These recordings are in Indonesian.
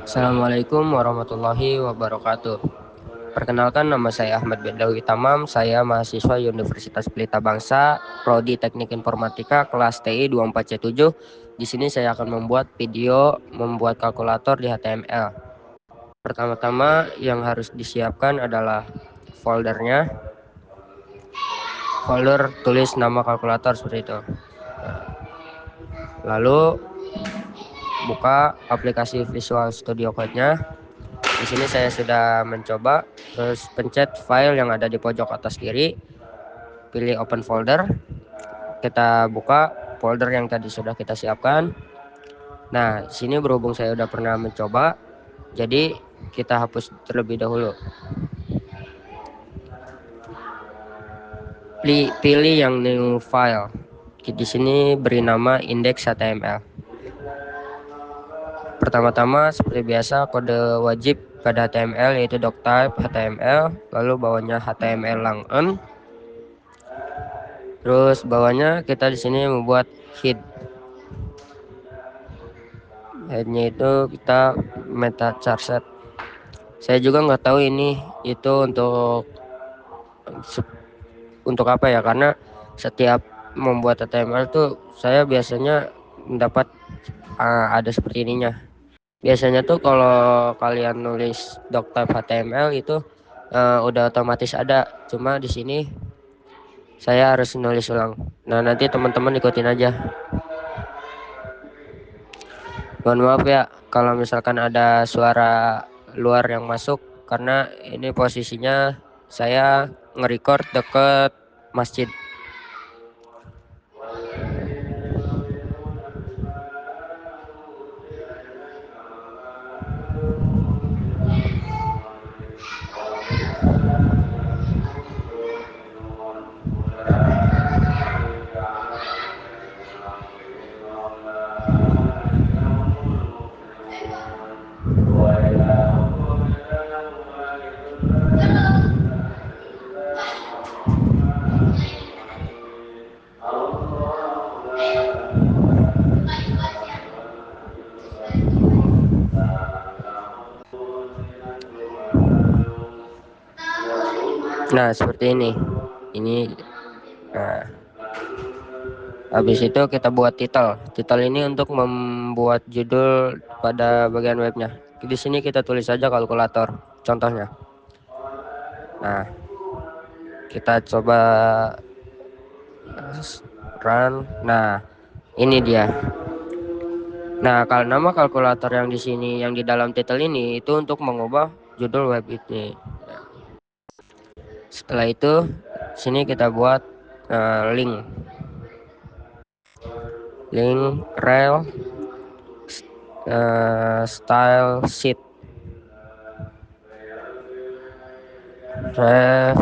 Assalamualaikum warahmatullahi wabarakatuh. Perkenalkan, nama saya Ahmad Bedawi Tamam. Saya mahasiswa Universitas Pelita Bangsa, Prodi Teknik Informatika, kelas TI 24C7. Di sini saya akan membuat video membuat kalkulator di HTML. Pertama-tama yang harus disiapkan adalah foldernya. Folder tulis nama kalkulator seperti itu. Lalu buka aplikasi Visual Studio Code-nya. Di sini saya sudah mencoba, terus pencet file yang ada di pojok atas kiri, pilih open folder, kita buka folder yang tadi sudah kita siapkan. Nah, di sini berhubung saya sudah pernah mencoba, jadi kita hapus terlebih dahulu. Pilih yang new file. Di sini beri nama index.html. Pertama-tama seperti biasa kode wajib pada HTML yaitu doctype HTML, lalu bawahnya HTML lang-on. Terus bawahnya kita di sini membuat head. Headnya itu kita meta charset. Saya juga nggak tahu ini itu untuk apa ya, karena setiap membuat HTML tuh saya biasanya mendapat ada seperti ininya. Biasanya tuh kalau kalian nulis doctype HTML itu udah otomatis ada. Cuma di sini saya harus nulis ulang. Nah, nanti teman-teman ikutin aja. Mohon maaf ya kalau misalkan ada suara luar yang masuk, karena ini posisinya saya nge-record deket masjid. Nah, seperti ini. Nah, habis itu kita buat title. Title ini untuk membuat judul pada bagian webnya. Di sini kita tulis saja kalkulator, contohnya. Nah, kita coba run. Nah, ini dia. Nah, kalau nama kalkulator yang di sini, yang di dalam title ini, itu untuk mengubah judul web ini. Setelah itu, sini kita buat link rel style sheet ref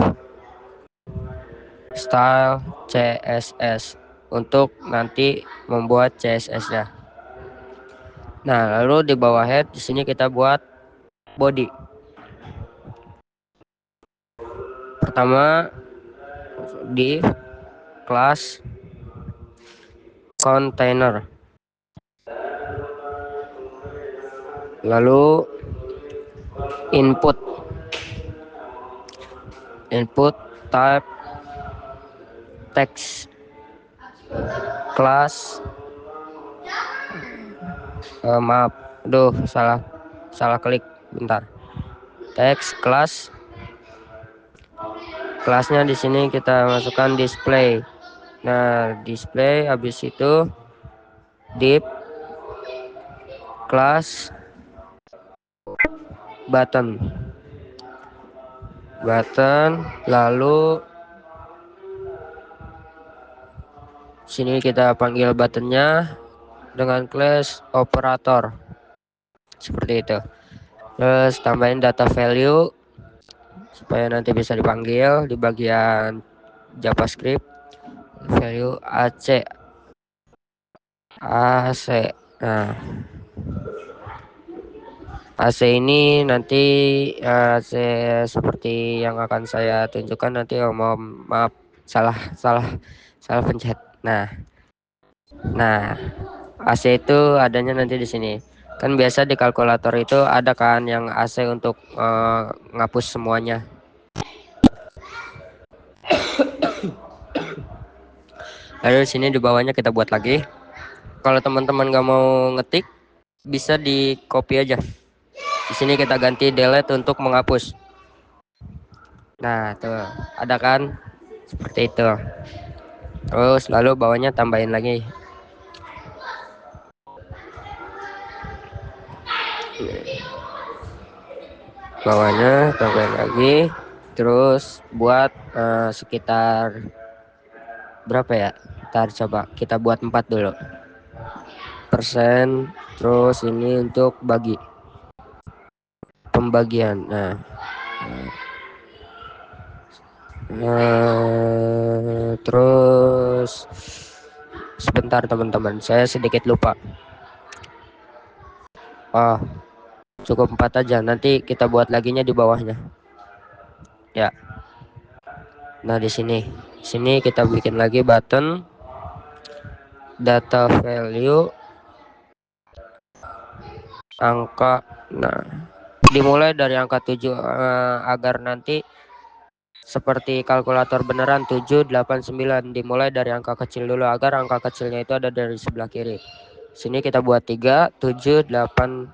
style CSS untuk nanti membuat CSS-nya. Nah, lalu di bawah head di sini kita buat body. Pertama di kelas container. Lalu input type text, kelas maaf, salah klik, bentar. Text kelas, kelasnya di sini kita masukkan display. Nah, display, habis itu div kelas button, lalu sini kita panggil buttonnya dengan class operator seperti itu. Terus tambahin data value supaya nanti bisa dipanggil di bagian JavaScript. Value AC. Nah, AC ini nanti AC seperti yang akan saya tunjukkan nanti. Maaf, salah pencet. Nah, AC itu adanya nanti di sini. Kan biasa di kalkulator itu ada kan yang AC untuk ngapus semuanya. Lalu di sini di bawahnya kita buat lagi. Kalau teman-teman nggak mau ngetik, bisa di copy aja. Di sini kita ganti delete untuk menghapus. Nah, tuh ada kan? Seperti itu. Terus lalu bawahnya tambahin lagi. Bawahnya tambahin lagi. Terus buat sekitar berapa ya? Ntar coba kita buat 4 dulu. Persen. Terus ini untuk bagi pembagian. Terus sebentar teman-teman, saya sedikit lupa. Oh, cukup 4 aja. Nanti kita buat laginya di bawahnya. Ya. Nah, di sini kita bikin lagi button data value angka. Nah, dimulai dari angka 7 agar nanti seperti kalkulator beneran 7, 8, 9. Dimulai dari angka kecil dulu agar angka kecilnya itu ada dari sebelah kiri. Sini kita buat 3, 7, 8,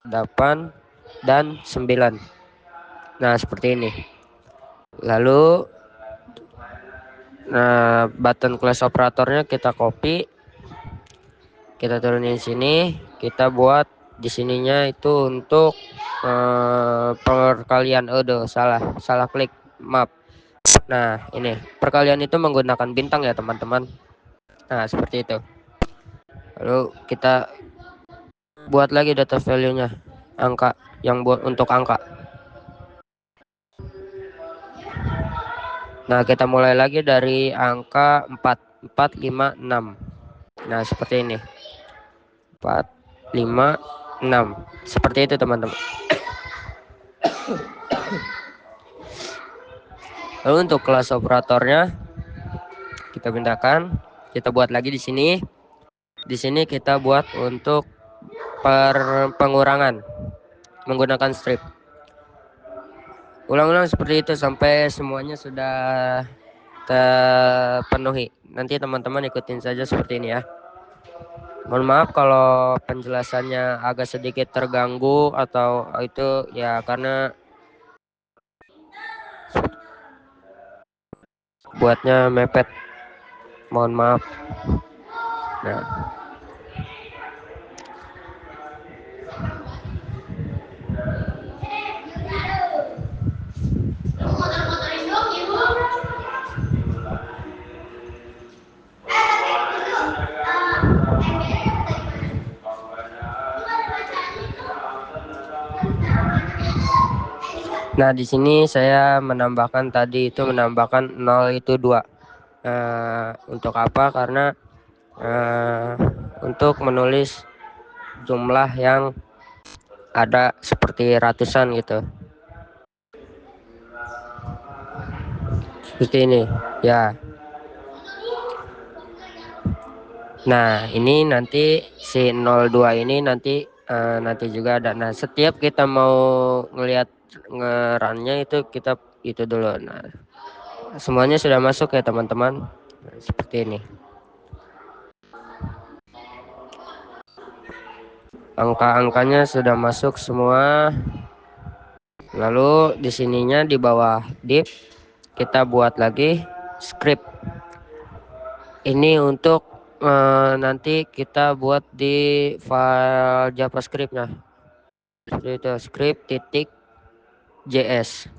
8 dan 9. Nah, seperti ini. Lalu button class operatornya kita copy, kita turunin sini, kita buat di sininya itu untuk perkalian. Aduh, salah klik, maaf. Nah, ini perkalian itu menggunakan bintang ya teman-teman. Nah, seperti itu. Lalu kita buat lagi data value-nya, angka yang buat untuk angka. Nah, kita mulai lagi dari angka 4, 4, 5, 6. Nah, seperti ini. 4, 5, 6. Seperti itu teman-teman. Lalu untuk kelas operatornya kita pindahkan, kita buat lagi di sini. Di sini kita buat untuk pengurangan menggunakan strip. Ulang-ulang seperti itu sampai semuanya sudah terpenuhi. Nanti teman-teman ikutin saja seperti ini ya. Mohon maaf kalau penjelasannya agak sedikit terganggu atau itu ya karena buatnya mepet. Mohon maaf. Nah, Nah, di sini saya menambahkan tadi itu menambahkan 0 itu 2. Untuk apa? Karena untuk menulis jumlah yang ada seperti ratusan gitu. Seperti ini. Ya. Nah, ini nanti si 02 ini nanti juga ada. Nah, setiap kita mau ngelihat ngerannya itu kita itu dulu. Nah, semuanya sudah masuk ya teman-teman. Nah, seperti ini. Angka-angkanya sudah masuk semua. Lalu di sininya di bawah div kita buat lagi script. Ini untuk nanti kita buat di file JavaScript-nya. Seperti itu, script titik JS.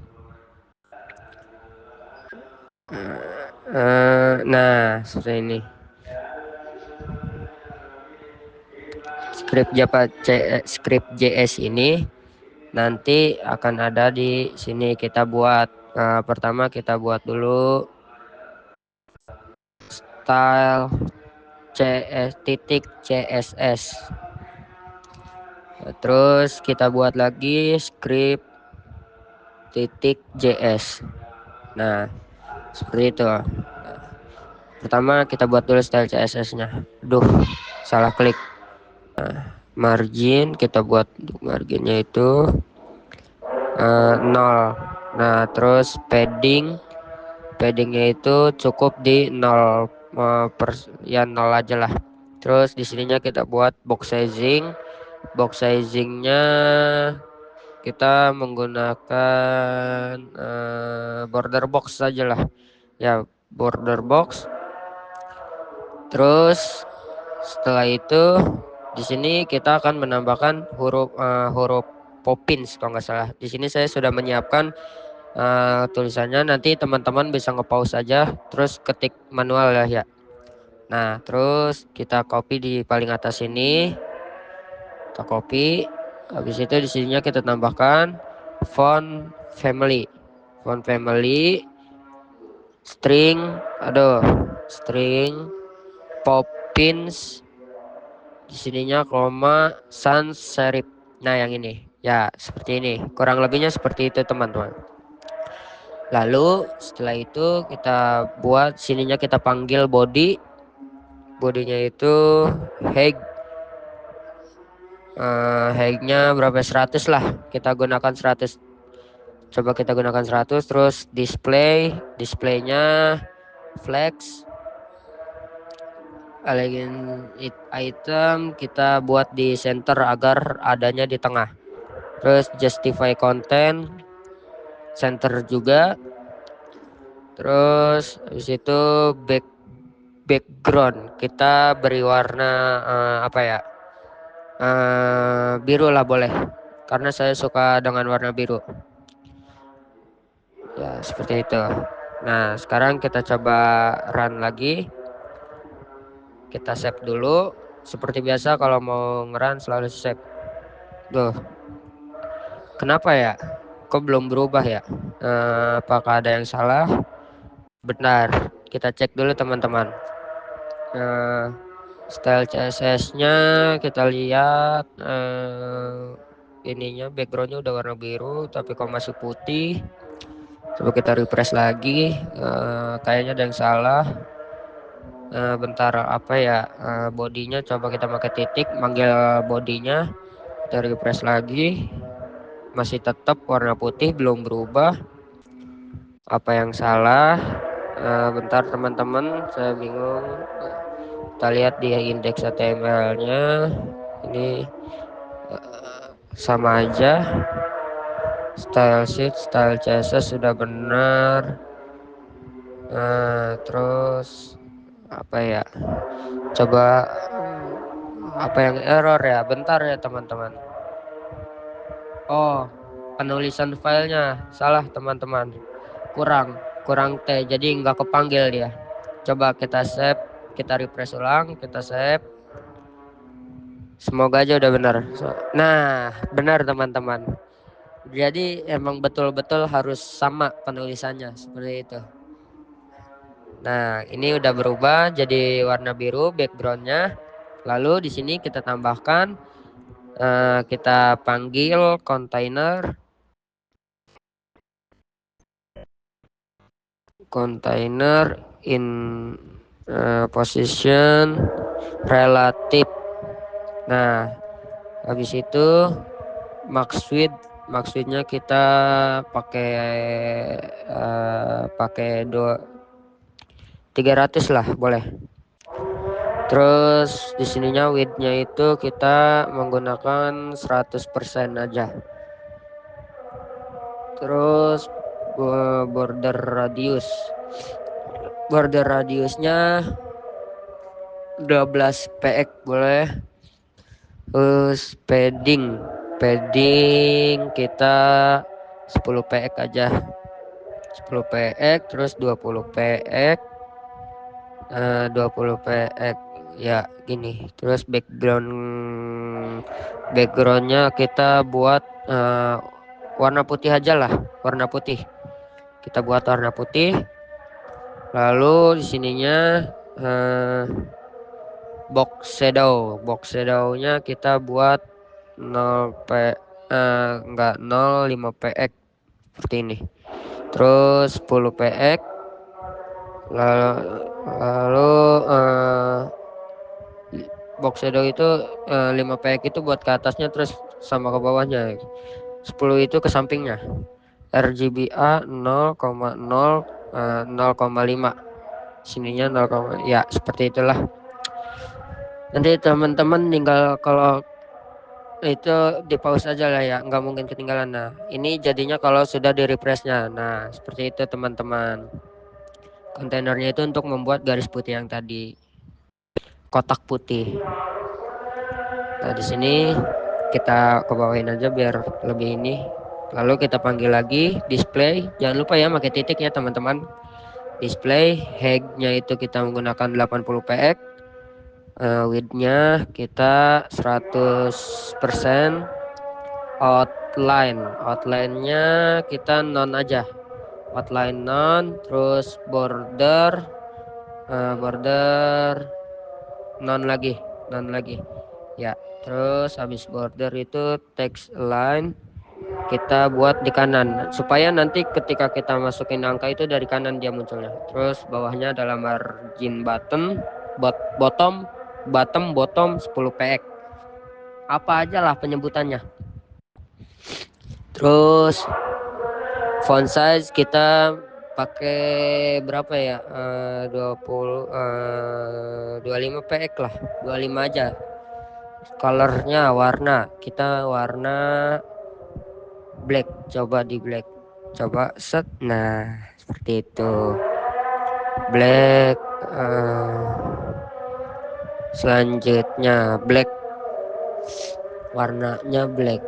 Nah, seperti ini. Script JS ini nanti akan ada di sini. Kita buat pertama kita buat dulu style CSS. Terus kita buat lagi script titik JS. Nah, seperti itu. Pertama kita buat dulu style CSS-nya. Duh, salah klik. Nah, margin kita buat untuk marginnya itu 0. Nah, terus paddingnya itu cukup di 0 ya 0 aja lah. Terus di sininya kita buat box sizing. Box sizingnya kita menggunakan border box saja lah. Ya, border box. Terus setelah itu di sini kita akan menambahkan huruf Poppins kalau nggak salah. Di sini saya sudah menyiapkan tulisannya. Nanti teman-teman bisa nge-pause saja terus ketik manual ya. Nah, terus kita copy di paling atas ini. Kita copy. Habis itu di sininya kita tambahkan font family. Font family string string Poppins, di sininya koma sans serif. Nah, yang ini ya seperti ini, kurang lebihnya seperti itu teman-teman. Lalu setelah itu kita buat sininya, kita panggil bodinya itu height, heightnya berapa, 100 lah, kita gunakan 100. Coba kita gunakan 100. Terus displaynya flex elegant item kita buat di center agar adanya di tengah. Terus justify content center juga. Terus habis itu background kita beri warna apa ya, biru lah boleh, karena saya suka dengan warna biru ya, seperti itu. Nah, sekarang kita coba run lagi. Kita save dulu. Seperti biasa kalau mau nge-run selalu save. Duh, kenapa ya? Kok belum berubah ya? Apakah ada yang salah? Benar, kita cek dulu teman-teman. Style CSS-nya kita lihat, ininya backgroundnya udah warna biru tapi kok masih putih. Coba kita refresh lagi. Kayaknya ada yang salah. Bentar, apa ya, bodinya coba kita pakai titik, manggil bodinya, kita refresh lagi, masih tetap warna putih, belum berubah. Apa yang salah? Bentar teman-teman, saya bingung. Kita lihat di indeks HTML-nya, ini sama aja. Style sheet, style CSS sudah benar. Terus apa ya? Coba apa yang error ya? Bentar ya teman-teman. Oh, penulisan filenya salah teman-teman. Kurang T, jadi nggak kepanggil dia. Coba kita save, kita refresh ulang, kita save. Semoga aja udah benar. Nah, benar teman-teman. Jadi emang betul-betul harus sama penulisannya seperti itu. Nah, ini udah berubah jadi warna biru backgroundnya. Lalu di sini kita tambahkan, kita panggil container in position relative. Nah, habis itu maksudnya kita pakai 300 lah boleh. Terus di sininya width-nya itu kita menggunakan 100% aja. Terus border radiusnya 12 px boleh. Terus padding kita 10 px aja, 10 px. Terus 20 px, 20 px ya gini. Terus backgroundnya kita buat warna putih aja lah, warna putih. Kita buat warna putih. Lalu di sininya box shadownya kita buat 0 enggak 0,5 px seperti ini. Terus 10 px. Lalu box shadow itu 5 px itu buat ke atasnya terus sama ke bawahnya. 10 itu ke sampingnya. RGBA 0,5. Sininya 0, ya seperti itulah. Nanti teman-teman tinggal kalau itu di pause aja lah ya, nggak mungkin ketinggalan. Nah ini jadinya kalau sudah di refreshnya. Nah seperti itu teman-teman. Kontainernya itu untuk membuat garis putih yang tadi, kotak putih. Nah di sini kita ke bawahin aja biar lebih ini. Lalu kita panggil lagi display. Jangan lupa ya pakai titik ya teman-teman. Display height-nya itu kita menggunakan 80 px. Width-nya kita 100%. Outline-nya kita non aja. Outline non, terus border non lagi. Ya, terus habis border itu text align kita buat di kanan supaya nanti ketika kita masukin angka itu dari kanan dia munculnya. Terus bawahnya adalah margin bottom 10 px. Apa aja lah penyebutannya. Terus font size kita pakai berapa ya? 25 px lah. 25 aja. Colornya warna kita warna black, coba di black, coba set. Nah seperti itu black. Selanjutnya black, warnanya black.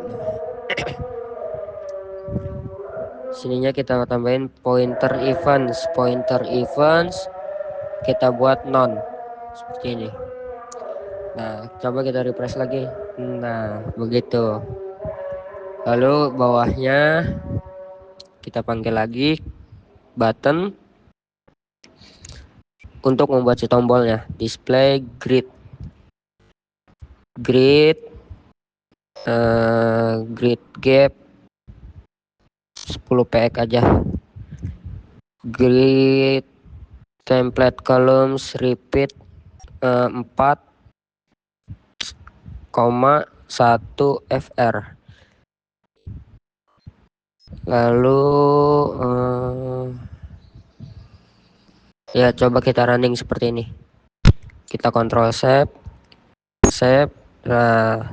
Sininya kita tambahin pointer events kita buat non seperti ini. Nah coba kita refresh lagi. Nah begitu. Lalu bawahnya kita panggil lagi button untuk membuat si tombolnya. Display grid gap 10 px aja. Grid template columns repeat 4,1 fr. Lalu ya coba kita running seperti ini. Kita kontrol save. Nah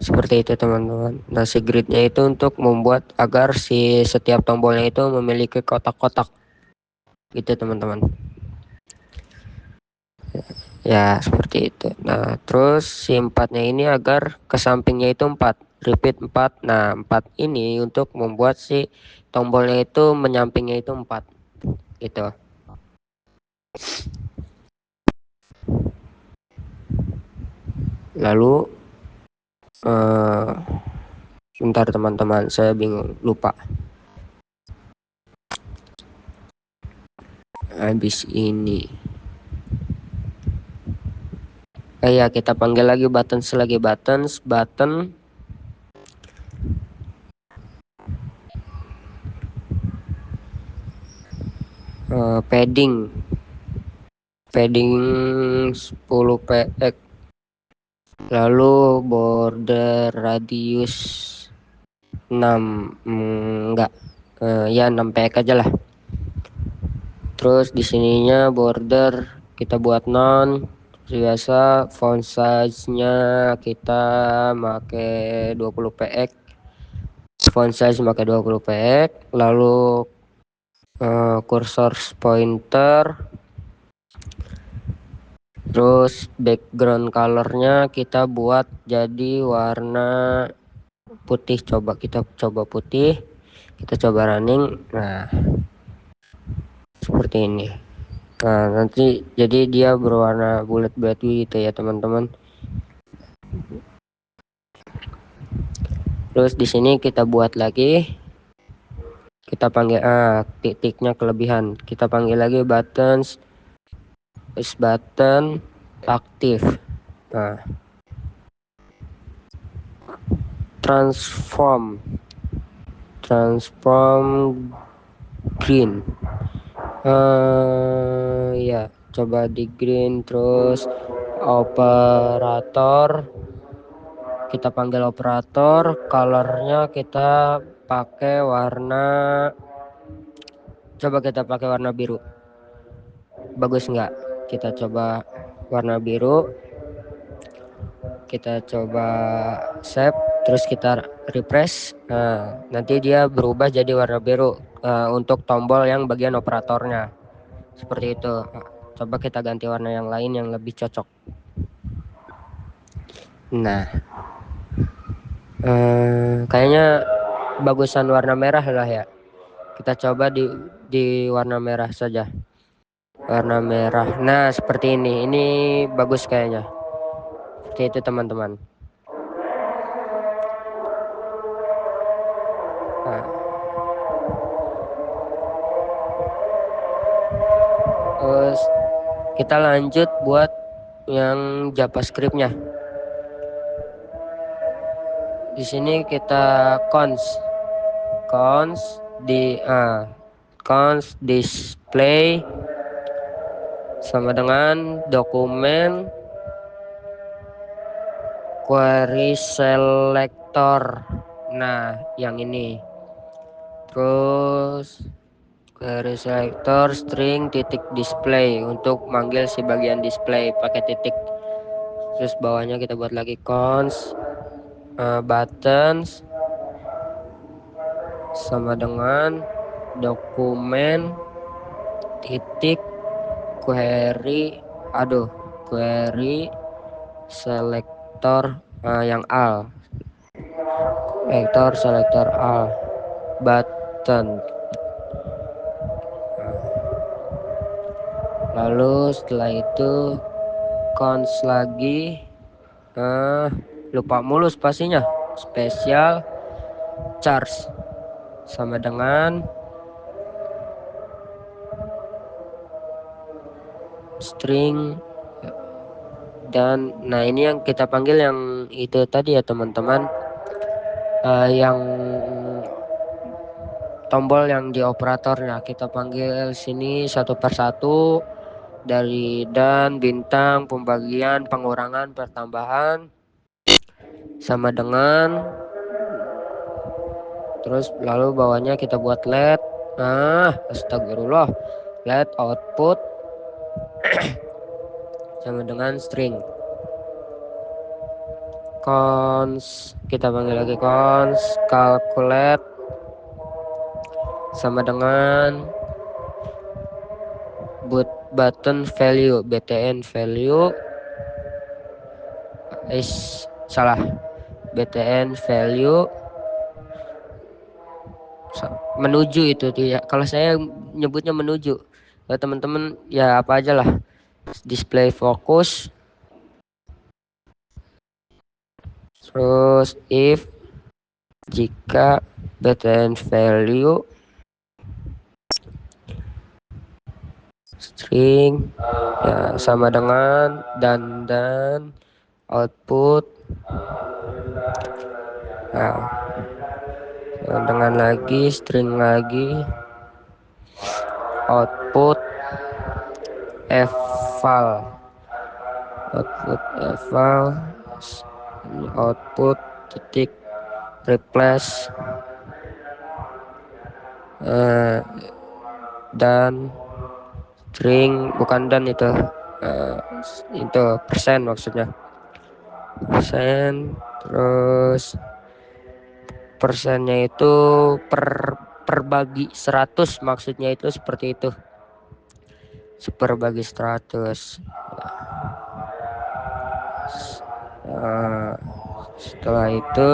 seperti itu teman-teman. Nah si gridnya itu untuk membuat agar si setiap tombolnya itu memiliki kotak-kotak gitu teman-teman. Ya seperti itu. Nah terus si 4-nya ini agar ke sampingnya itu 4, repeat 4. Nah 4 ini untuk membuat si tombolnya itu menyampingnya itu 4 gitu. Lalu bentar teman-teman, saya bingung, lupa. Habis ini ya kita panggil lagi button padding 10 px. Lalu border radius 6 enggak ya 6 px aja lah. Terus di sininya border kita buat non biasa. Font size-nya kita pakai 20 px. Font size pakai 20 px. Lalu cursor pointer. Terus background colornya kita buat jadi warna putih. Kita coba putih. Kita coba running. Nah seperti ini. Nah nanti jadi dia berwarna bulat gitu ya teman-teman. Terus di sini kita buat lagi, kita panggil titiknya kelebihan, kita panggil lagi buttons button aktif. Nah transform green. Ya coba di green. Terus operator, kita panggil operator, colornya kita pakai warna, coba kita pakai warna biru, bagus nggak? Kita coba warna biru, kita coba save, terus kita refresh. Nah, nanti dia berubah jadi warna biru untuk tombol yang bagian operatornya, seperti itu. Coba kita ganti warna yang lain yang lebih cocok. Nah, kayaknya bagusan warna merah lah ya. Kita coba di warna merah saja. Warna merah. Nah, seperti ini. Ini bagus kayaknya. Seperti itu, teman-teman. Nah, terus kita lanjut buat yang JavaScript-nya. Di sini kita cons display sama dengan dokumen query selector. Nah, yang ini. Terus query selector string titik display untuk manggil si bagian display pakai titik. Terus bawahnya kita buat lagi cons buttons sama dengan dokumen titik query selector yang al selector al button. Lalu setelah itu cons lagi, lupa mulu spasinya, special charge sama dengan string. Dan nah, ini yang kita panggil yang itu tadi ya teman-teman, yang tombol yang di operatornya kita panggil sini satu persatu, dari dan, bintang, pembagian, pengurangan, pertambahan sama dengan. Terus lalu bawahnya kita buat let, astagfirullah, let output sama dengan string. Cons, kita panggil lagi cons calculate sama dengan button value, btn value, salah, btn value menuju itu tuh ya. Kalau saya nyebutnya menuju, kalau teman-teman ya apa aja lah, display focus. Terus if jika btn value string ya sama dengan dan output dengan lagi string lagi output eval output titik replace dan string, bukan dan itu persen maksudnya, persen. Terus persennya itu per bagi 100, maksudnya itu seperti itu, per bagi 100. Setelah itu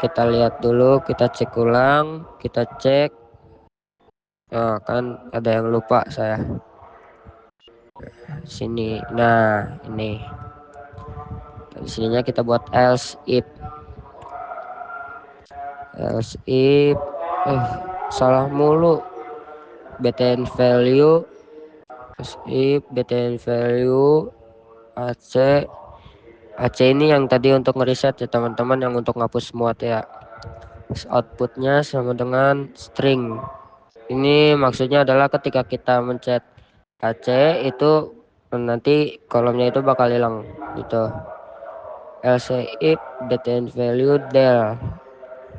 kita lihat dulu, kita cek ulang, kita cek. Kan ada yang lupa saya sini. Nah, ini di sininya kita buat else if salah mulu, btn value else if btn value ac ini yang tadi untuk ngereset ya teman-teman, yang untuk ngapus muat ya. Outputnya sama dengan string. Ini maksudnya adalah ketika kita mencet AC itu nanti kolomnya itu bakal hilang gitu. Else if btn value del.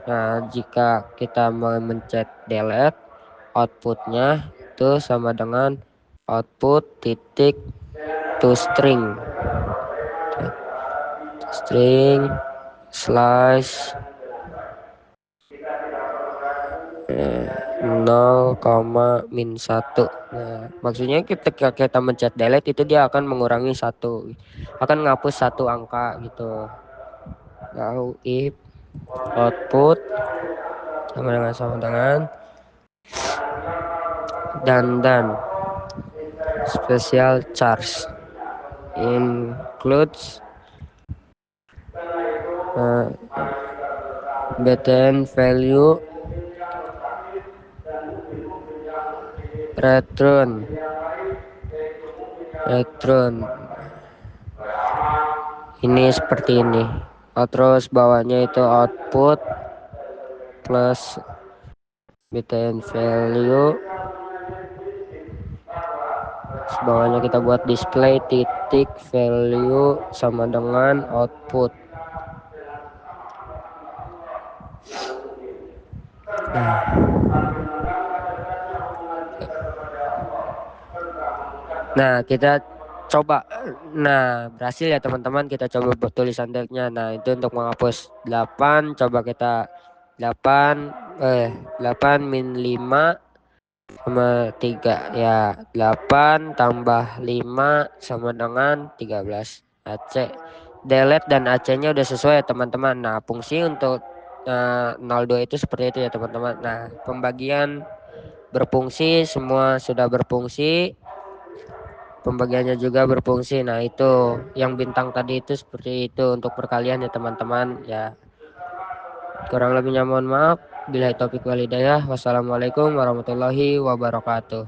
Nah, jika kita mau mencet delete, outputnya itu sama dengan output titik to string slash 0,-1. Nah, maksudnya ketika kita mencet delete itu dia akan mengurangi satu, akan ngapus satu angka gitu. Lalu if output sama dengan dan special charge includes btn value return ini seperti ini. Terus bawahnya itu output plus btn value, bawahnya kita buat display titik value sama dengan output. Nah, kita coba. Nah, berhasil ya teman-teman. Kita coba buat tulisan deltnya. Nah, itu untuk menghapus 8. Coba kita 8 min 5 sama 3 ya. 8 tambah 5 sama dengan 13 AC. Delete dan AC-nya udah sesuai ya teman-teman. Nah, fungsi untuk 02 itu seperti itu ya teman-teman. Nah, pembagian berfungsi, semua sudah berfungsi. Pembagiannya juga berfungsi. Nah, itu yang bintang tadi itu seperti itu untuk perkalian ya teman-teman ya. Kurang lebihnya mohon maaf. Billahi taufik wal hidayah. Wassalamualaikum warahmatullahi wabarakatuh.